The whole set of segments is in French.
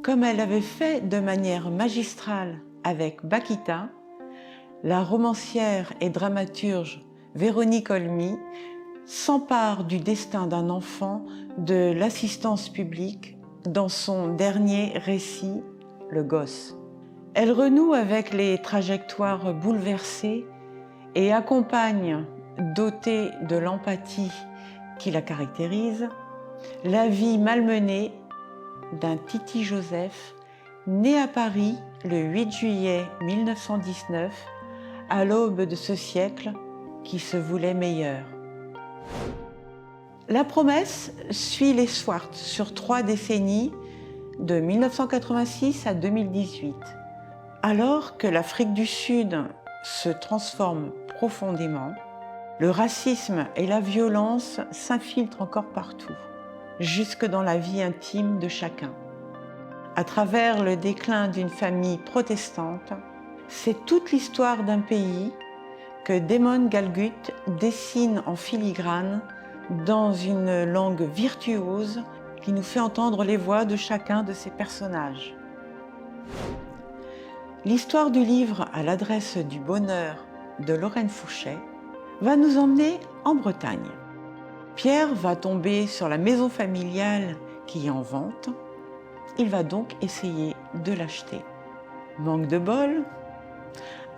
Comme elle avait fait de manière magistrale avec Bakita, la romancière et dramaturge Véronique Olmy s'empare du destin d'un enfant de l'assistance publique dans son dernier récit, Le Gosse. Elle renoue avec les trajectoires bouleversées et accompagne, dotée de l'empathie qui la caractérise, la vie malmenée d'un Titi Joseph, né à Paris le 8 juillet 1919, à l'aube de ce siècle qui se voulait meilleur. La promesse suit les Swart sur 3 décennies, de 1986 à 2018. Alors que l'Afrique du Sud se transforme profondément, le racisme et la violence s'infiltrent encore partout, jusque dans la vie intime de chacun. À travers le déclin d'une famille protestante, c'est toute l'histoire d'un pays que Damon Galgut dessine en filigrane dans une langue virtuose qui nous fait entendre les voix de chacun de ses personnages. L'histoire du livre à l'adresse du bonheur de Lorraine Fouchet va nous emmener en Bretagne. Pierre va tomber sur la maison familiale qui est en vente. Il va donc essayer de l'acheter. Manque de bol,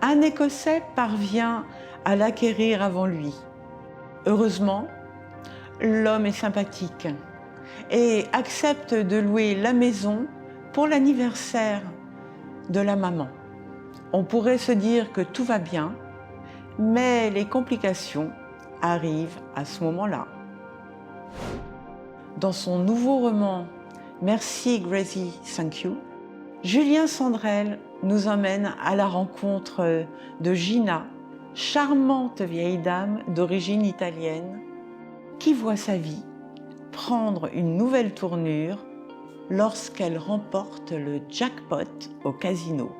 un Écossais parvient à l'acquérir avant lui. Heureusement, l'homme est sympathique et accepte de louer la maison pour l'anniversaire de la maman. On pourrait se dire que tout va bien, mais les complications arrivent à ce moment-là. Dans son nouveau roman « Merci Gracie, thank you », Julien Sandrel nous emmène à la rencontre de Gina, charmante vieille dame d'origine italienne, qui voit sa vie prendre une nouvelle tournure lorsqu'elle remporte le jackpot au casino.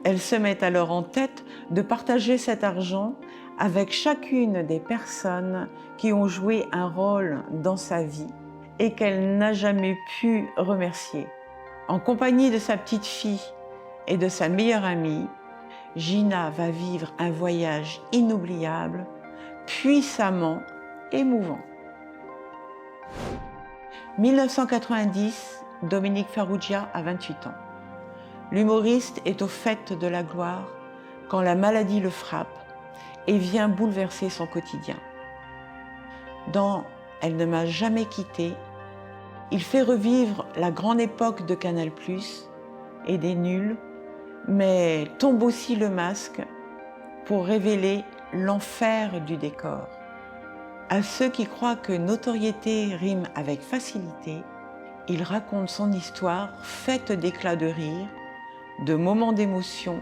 Elle se met alors en tête de partager cet argent avec chacune des personnes qui ont joué un rôle dans sa vie et qu'elle n'a jamais pu remercier. En compagnie de sa petite fille et de sa meilleure amie, Gina va vivre un voyage inoubliable, puissamment émouvant. 1990, Dominique Farrugia a 28 ans. L'humoriste est au faîte de la gloire quand la maladie le frappe et vient bouleverser son quotidien. Dans « Elle ne m'a jamais quitté », il fait revivre la grande époque de Canal+ et des nuls, mais tombe aussi le masque pour révéler l'enfer du décor. À ceux qui croient que notoriété rime avec facilité, il raconte son histoire faite d'éclats de rire, de moments d'émotion,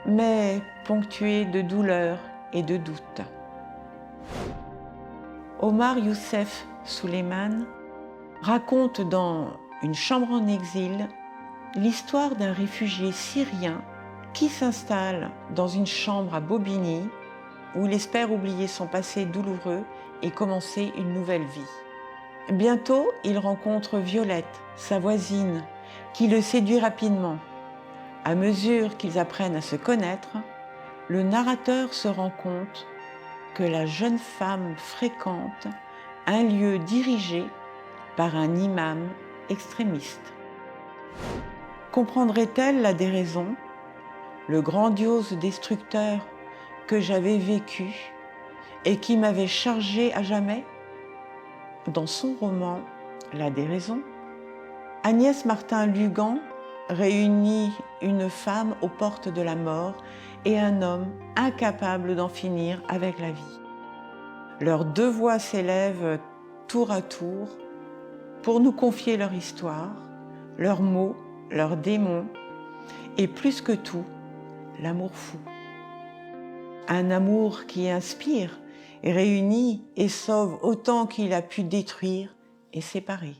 mais ponctués de douleur et de doute. Omar Youssef Souleiman raconte dans Une chambre en exil l'histoire d'un réfugié syrien qui s'installe dans une chambre à Bobigny où il espère oublier son passé douloureux et commencer une nouvelle vie. Bientôt, il rencontre Violette, sa voisine, qui le séduit rapidement. À mesure qu'ils apprennent à se connaître, le narrateur se rend compte que la jeune femme fréquente un lieu dirigé par un imam extrémiste. Comprendrait-elle la déraison, le grandiose destructeur que j'avais vécu et qui m'avait chargé à jamais? Dans son roman « La déraison », Agnès Martin-Lugan réunit une femme aux portes de la mort et un homme incapable d'en finir avec la vie. Leurs 2 voix s'élèvent tour à tour pour nous confier leur histoire, leurs mots, leurs démons et plus que tout, l'amour fou. Un amour qui inspire, réunit et sauve autant qu'il a pu détruire et séparer.